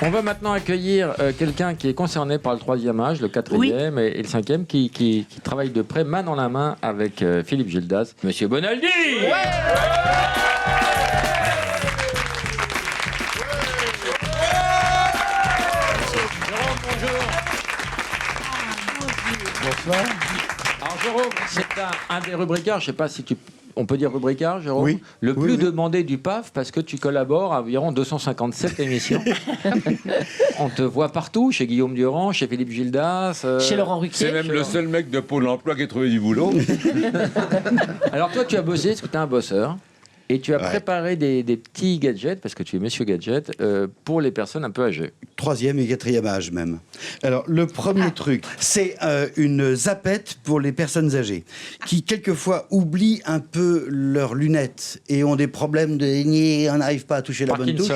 On va maintenant accueillir quelqu'un qui est concerné par le 3e âge, le 4e et le 5e, qui travaille de près, main dans la main, avec Philippe Gildas. Monsieur Bonaldi. Bonsoir. Alors Jérôme, c'est un des rubricards, je sais pas si on peut dire rubricard, Jérôme, oui. le plus oui. demandé du PAF, parce que tu collabores à environ 257 émissions. On te voit partout, chez Guillaume Durand, chez Philippe Gildas. Chez Laurent Ruquier. C'est même le seul mec de Pôle emploi qui a trouvé du boulot. Alors toi, tu as bossé, parce que tu es un bosseur, et tu as préparé des petits gadgets, parce que tu es monsieur gadget, pour les personnes un peu âgées. 3e et 4e âge même. Alors, le premier truc, c'est une zapette pour les personnes âgées qui, quelquefois, oublient un peu leurs lunettes et ont des problèmes on n'arrive pas à toucher la bonne touche.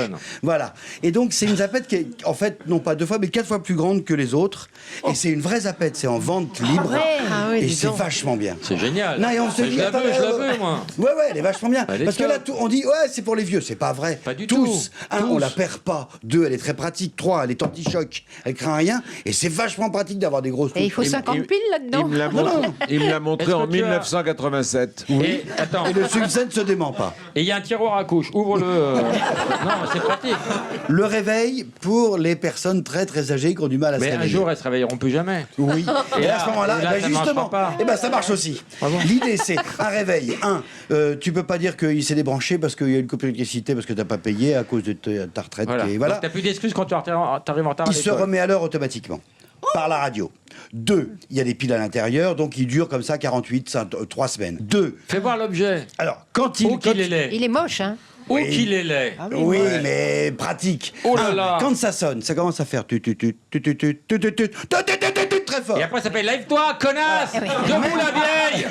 Voilà. Et donc, c'est une zapette qui est, en fait, non pas 2 fois, mais 4 fois plus grande que les autres. Et c'est une vraie zapette. C'est en vente libre. Et c'est vachement bien. C'est génial. Non, et on se dit, je la veux, moi. Ouais, elle est vachement bien. Parce que là, on dit, c'est pour les vieux. C'est pas vrai. Pas du Tous. tout. 1, on la perd pas. 2, elle est très pratique. 3, elle est anti-choc. Elle craint rien. Et c'est vachement pratique d'avoir des grosses touches. Et il faut 50 piles là-dedans. Il me l'a montré en 1987. Et, attends. Et le succès ne se dément pas. Et il y a un tiroir à couches. Ouvre-le. Non, c'est pratique. Le réveil pour les personnes très très âgées qui ont du mal à se Mais réveiller. un jour, elles se réveilleront plus jamais. Oui. Et à ce moment-là, ça justement, marchera pas. ça marche aussi. Ah bon. L'idée, c'est un réveil. Tu peux pas dire qu'il s'est débranché parce qu'il y a une coupure d'électricité parce que t'as pas payé à cause de ta retraite. Voilà. T'as plus d'excuses quand tu arrives en retard. Il se remet à l'heure automatiquement. Par la radio. 2, il y a des piles à l'intérieur, donc il dure comme ça 3 semaines. 2. Fais voir l'objet. Alors, quand il est laid. Il est moche, hein. Où qu'il est laid. Oui, mais pratique. Oh là là. Quand ça sonne, ça commence à faire très fort. Et après, ça fait lève-toi, connasse. Debout la vieille.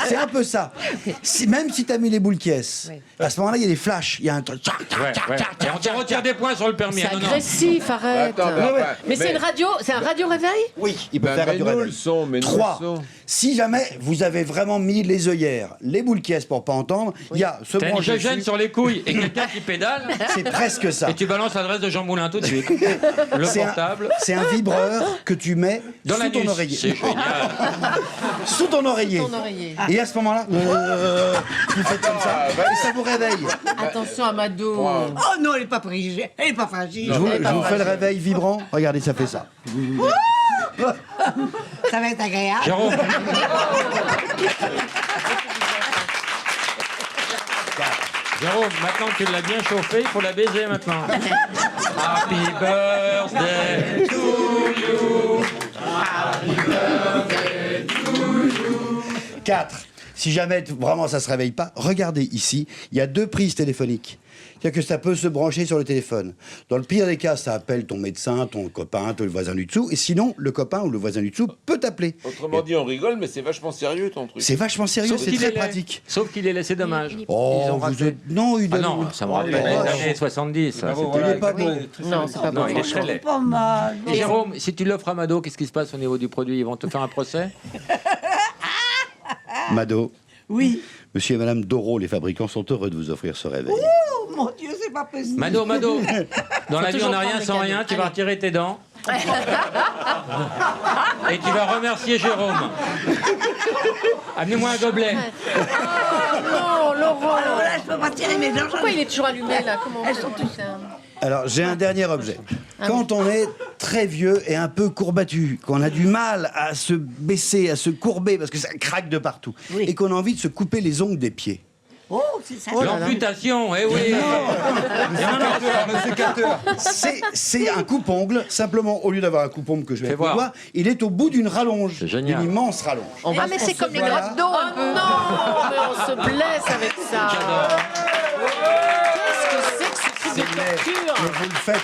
C'est un peu ça. Même si t'as mis les boules qui à ce moment-là, il y a des flashs. Il y a un truc. Et on te retire des points sur le permis. C'est agressif, arrête. Mais c'est une radio, c'est un radio réveil. Oui, il peut faire radio réveil. 3. Si jamais vous avez vraiment mis les œillères, les boules qui pour pas entendre, il y a ce T'as une branché gêne dessus. sur les couilles et quelqu'un qui pédale. C'est presque ça. Et tu balances l'adresse de Jean Moulin tout de suite. Le portable. C'est un vibreur que tu mets Dans sous la ton nuque. oreiller. C'est génial. Sous ton oreiller. Et à ce moment-là, tu fais comme ça et ça vous réveille. Attention à Mado. Oh non, elle est pas fragile. Elle est pas fragile. Je vous fais le réveil vibrant. Regardez, ça fait ça. Ça va être agréable. Jérôme. Jérôme, maintenant que tu l'as bien chauffé, il faut la baiser maintenant. Happy birthday to you. Happy birthday to you. 4. Si jamais vraiment ça se réveille pas, regardez ici, il y a 2 prises téléphoniques. C'est-à-dire que ça peut se brancher sur le téléphone. Dans le pire des cas, ça appelle ton médecin, ton copain, ton voisin du dessous. Et sinon, le copain ou le voisin du dessous peut t'appeler. Autrement dit, on rigole, mais c'est vachement sérieux ton truc. C'est vachement sérieux, c'est très pratique. Sauf qu'il est laissé dommage. Oh, Ils ont vous raté. êtes... Non, il donne... non, ça me rappelle les années 70. Ça. Il n'est pas bon. Non, c'est pas Non, bon. il est très laid. Pas mal. Et Jérôme, si tu l'offres à Mado, qu'est-ce qui se passe au niveau du produit? Ils vont te faire un procès? Mado, Oui. monsieur et madame Doro, les fabricants, sont heureux de vous offrir ce réveil. Oh mon Dieu, c'est pas possible. Mado, dans la vie, on toujours n'a rien prendre sans des rien. cadeaux. Tu vas retirer tes dents. Et tu vas remercier Jérôme. Amenez-moi un gobelet. Non, Laurent. Alors là, je peux pas tirer mes dents. Pourquoi il est toujours allumé là? Comment Elles sont toutes... Alors, j'ai un dernier objet. Quand on est très vieux et un peu courbattu, qu'on a du mal à se baisser, à se courber, parce que ça craque de partout, Oui. et qu'on a envie de se couper les ongles des pieds. Oh, c'est ça. L'amputation, eh oui. C'est un coupe-ongle, simplement, au lieu d'avoir un coupe-ongle que je vais Fais voir. voir, il est au bout d'une rallonge. C'est génial. Une immense rallonge. Ah, mais c'est comme les grosses d'eau un peu. Non, mais on se blesse avec ça. Qu'est-ce que c'est que ce truc de torture? Mais vous le faites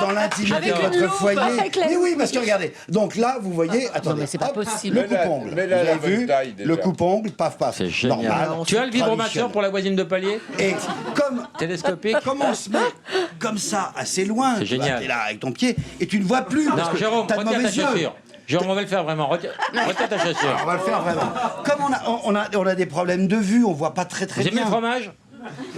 dans l'intimité Avec de une votre loupe, foyer. avec la Mais oui, parce que regardez. Donc là, vous voyez, attendez. mais c'est pas hop, possible. Le Mais là, coupe-ongle. mais là, Vous la avez vu bonne taille, déjà. le coupe-ongle, paf, paf. C'est génial. Normal. Tu as le vibromasseur traditionnel. pour la voisine de palier? Et comme Télescopique? on se met comme ça, assez loin, C'est tu vois, génial. t'es là avec ton pied, et tu ne vois plus. Parce Non, que Jérôme, t'as de retire ta mauvais yeux. chaussure. Jérôme, on va le faire vraiment. Retire ta chaussure. On va le faire vraiment. Comme on a des problèmes de vue, on voit pas très Vous aimez bien. le fromage?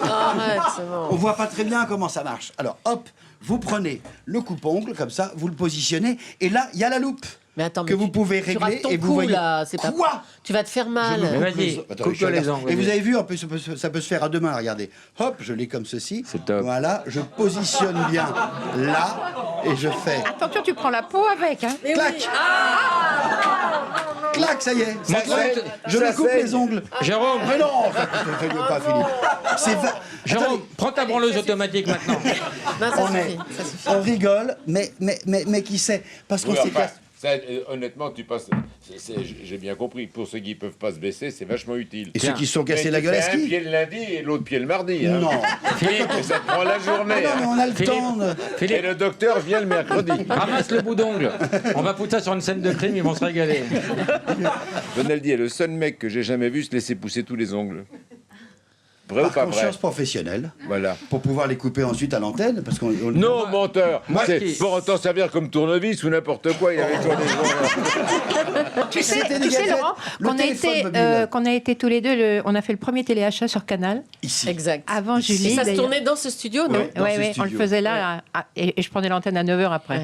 Arrête, c'est bon. On voit pas très bien comment ça marche. Alors hop, vous prenez le coupe-ongle, comme ça, vous le positionnez, et là, il y a la loupe. Mais attends, Que mais vous pouvez tu régler rates ton et vous cou, voyez. là, c'est pas... Quoi? Tu vas te faire mal. Je me Mais coupe vas-y, les- Attendez, coupe-toi je les regarde. ongles, Et vous vas-y. avez vu, en plus, ça peut se faire à deux mains, regardez. Hop, je l'ai comme ceci. C'est top. Voilà, je positionne bien là, et je fais Attention, tu prends la peau avec. Hein. clac. Clac, ça y est. Ça Montre-moi saigne. que- Je me ça coupe saigne. les ongles. Jérôme, Mais non, ça ne pas fini. C'est Jérôme, Attendez, prends ta branleuse automatique maintenant. Non, ça on, suffit. est, Ça suffit. on rigole, mais qui sait? Parce qu'on Oui, s'est enfin, cassé. ça, honnêtement, tu passes. J'ai bien compris. Pour ceux qui peuvent pas se baisser, c'est vachement utile. Et ceux qui se sont Mais cassés tu la gueule à fais un ski? pied le lundi et l'autre pied le mardi. Hein. Non. Et ça te prend la journée. Ah non, mais on a le Philippe. temps. de- Et Philippe, le docteur vient le mercredi. ramasse le bout d'ongle. On va foutre ça sur une scène de crime, ils vont se régaler. Donaldi est le seul mec que j'ai jamais vu se laisser pousser tous les ongles. Vrai ou Par pas vrai? conscience professionnelle, Voilà. pour pouvoir les couper ensuite à l'antenne, parce qu'on... Non, menteur. moi, C'est qui- pour autant servir comme tournevis ou n'importe quoi. Il avait tourné les ongles. Tu sais, C'était des gadgets. Laurent, Le téléphone mobile. qu'on a été tous les deux, on a fait le premier téléachat sur Canal. Ici. Exact. Avant Et Julie. ça se d'ailleurs. tournait dans ce studio, non Ouais. Dans ce Ouais, on le studio. faisait là, et je prenais l'antenne à 9h après.